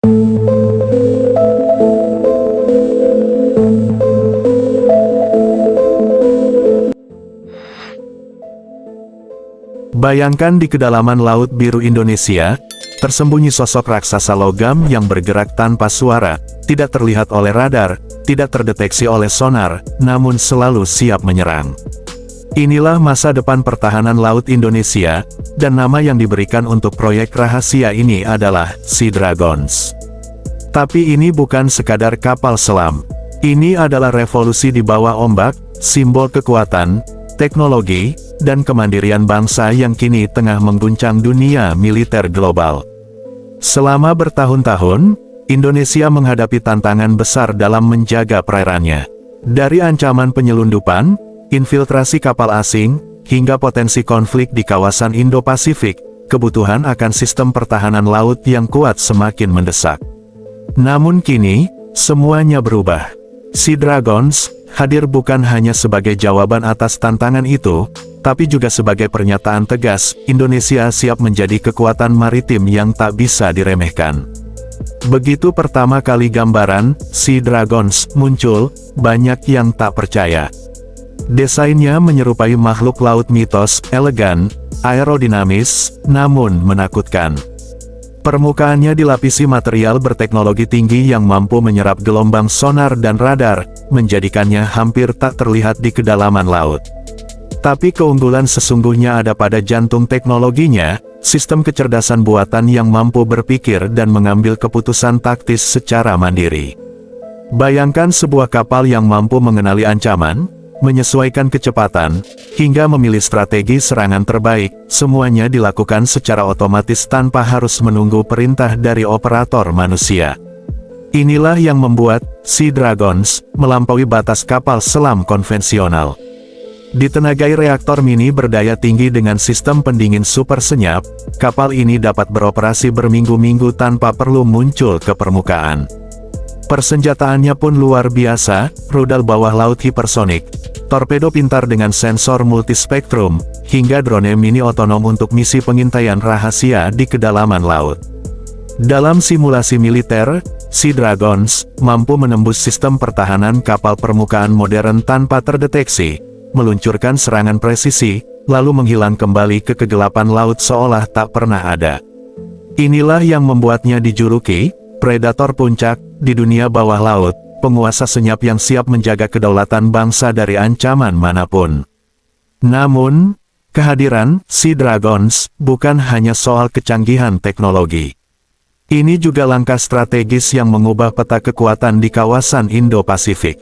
Bayangkan di kedalaman Laut Biru Indonesia, tersembunyi sosok raksasa logam yang bergerak tanpa suara, tidak terlihat oleh radar, tidak terdeteksi oleh sonar, namun selalu siap menyerang. Inilah masa depan pertahanan laut Indonesia, dan nama yang diberikan untuk proyek rahasia ini adalah Sea Dragons. Tapi ini bukan sekadar kapal selam. Ini adalah revolusi di bawah ombak, simbol kekuatan, teknologi, dan kemandirian bangsa yang kini tengah mengguncang dunia militer global. Selama bertahun-tahun, Indonesia menghadapi tantangan besar dalam menjaga perairannya. Dari ancaman penyelundupan, infiltrasi kapal asing, hingga potensi konflik di kawasan Indo-Pasifik, kebutuhan akan sistem pertahanan laut yang kuat semakin mendesak. Namun kini, semuanya berubah. Sea Dragons hadir bukan hanya sebagai jawaban atas tantangan itu, tapi juga sebagai pernyataan tegas, Indonesia siap menjadi kekuatan maritim yang tak bisa diremehkan. Begitu pertama kali gambaran Sea Dragons muncul, banyak yang tak percaya. Desainnya menyerupai makhluk laut mitos, elegan, aerodinamis, namun menakutkan. Permukaannya dilapisi material berteknologi tinggi yang mampu menyerap gelombang sonar dan radar, menjadikannya hampir tak terlihat di kedalaman laut. Tapi keunggulan sesungguhnya ada pada jantung teknologinya, sistem kecerdasan buatan yang mampu berpikir dan mengambil keputusan taktis secara mandiri. Bayangkan sebuah kapal yang mampu mengenali ancaman, menyesuaikan kecepatan, hingga memilih strategi serangan terbaik, semuanya dilakukan secara otomatis tanpa harus menunggu perintah dari operator manusia. Inilah yang membuat Sea Dragons melampaui batas kapal selam konvensional. Ditenagai reaktor mini berdaya tinggi dengan sistem pendingin super senyap, kapal ini dapat beroperasi berminggu-minggu tanpa perlu muncul ke permukaan. Persenjataannya pun luar biasa, rudal bawah laut hipersonik, torpedo pintar dengan sensor multispektrum, hingga drone mini otonom untuk misi pengintaian rahasia di kedalaman laut. Dalam simulasi militer, Sea Dragons mampu menembus sistem pertahanan kapal permukaan modern tanpa terdeteksi, meluncurkan serangan presisi, lalu menghilang kembali ke kegelapan laut seolah tak pernah ada. Inilah yang membuatnya dijuluki predator puncak di dunia bawah laut, penguasa senyap yang siap menjaga kedaulatan bangsa dari ancaman manapun. Namun, kehadiran Sea Dragons bukan hanya soal kecanggihan teknologi. Ini juga langkah strategis yang mengubah peta kekuatan di kawasan Indo-Pasifik.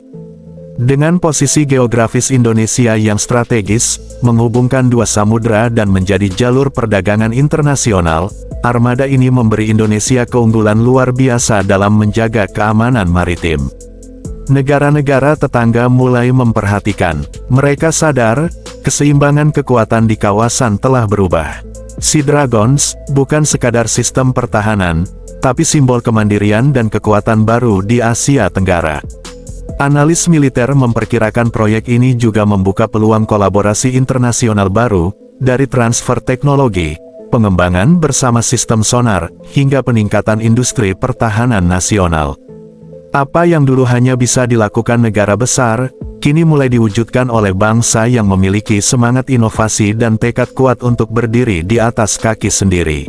Dengan posisi geografis Indonesia yang strategis, menghubungkan dua samudra dan menjadi jalur perdagangan internasional, armada ini memberi Indonesia keunggulan luar biasa dalam menjaga keamanan maritim. Negara-negara tetangga mulai memperhatikan. Mereka sadar, keseimbangan kekuatan di kawasan telah berubah. Sea Dragons bukan sekadar sistem pertahanan, tapi simbol kemandirian dan kekuatan baru di Asia Tenggara. Analis militer memperkirakan proyek ini juga membuka peluang kolaborasi internasional baru, dari transfer teknologi, pengembangan bersama sistem sonar, hingga peningkatan industri pertahanan nasional. Apa yang dulu hanya bisa dilakukan negara besar, kini mulai diwujudkan oleh bangsa yang memiliki semangat inovasi dan tekad kuat untuk berdiri di atas kaki sendiri.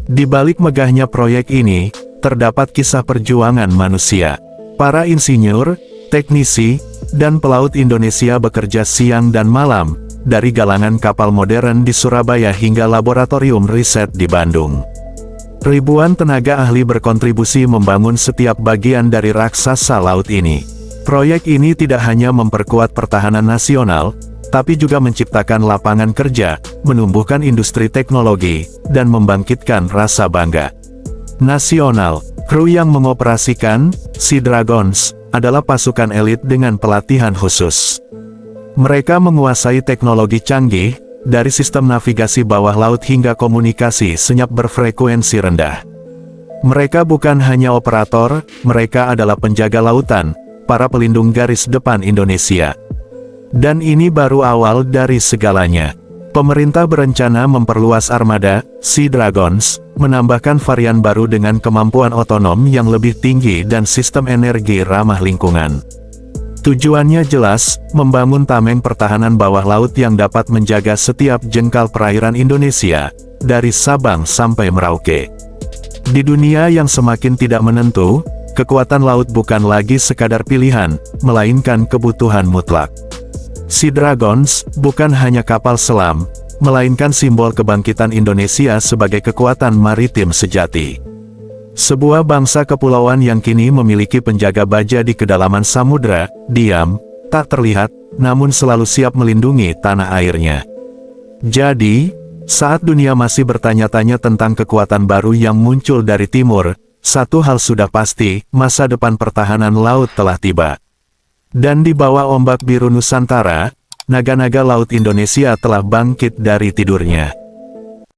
Di balik megahnya proyek ini, terdapat kisah perjuangan manusia. Para insinyur, teknisi, dan pelaut Indonesia bekerja siang dan malam, dari galangan kapal modern di Surabaya hingga laboratorium riset di Bandung. Ribuan tenaga ahli berkontribusi membangun setiap bagian dari raksasa laut ini. Proyek ini tidak hanya memperkuat pertahanan nasional, tapi juga menciptakan lapangan kerja, menumbuhkan industri teknologi, dan membangkitkan rasa bangga nasional. Kru yang mengoperasikan Sea Dragons adalah pasukan elit dengan pelatihan khusus. Mereka menguasai teknologi canggih, dari sistem navigasi bawah laut hingga komunikasi senyap berfrekuensi rendah. Mereka bukan hanya operator, mereka adalah penjaga lautan, para pelindung garis depan Indonesia. Dan ini baru awal dari segalanya. Pemerintah berencana memperluas armada Sea Dragons, menambahkan varian baru dengan kemampuan otonom yang lebih tinggi dan sistem energi ramah lingkungan. Tujuannya jelas, membangun tameng pertahanan bawah laut yang dapat menjaga setiap jengkal perairan Indonesia, dari Sabang sampai Merauke. Di dunia yang semakin tidak menentu, kekuatan laut bukan lagi sekadar pilihan, melainkan kebutuhan mutlak. Sea Dragons bukan hanya kapal selam, melainkan simbol kebangkitan Indonesia sebagai kekuatan maritim sejati. Sebuah bangsa kepulauan yang kini memiliki penjaga baja di kedalaman samudra, diam, tak terlihat, namun selalu siap melindungi tanah airnya. Jadi, saat dunia masih bertanya-tanya tentang kekuatan baru yang muncul dari timur, satu hal sudah pasti, masa depan pertahanan laut telah tiba. Dan di bawah ombak biru Nusantara, naga-naga laut Indonesia telah bangkit dari tidurnya.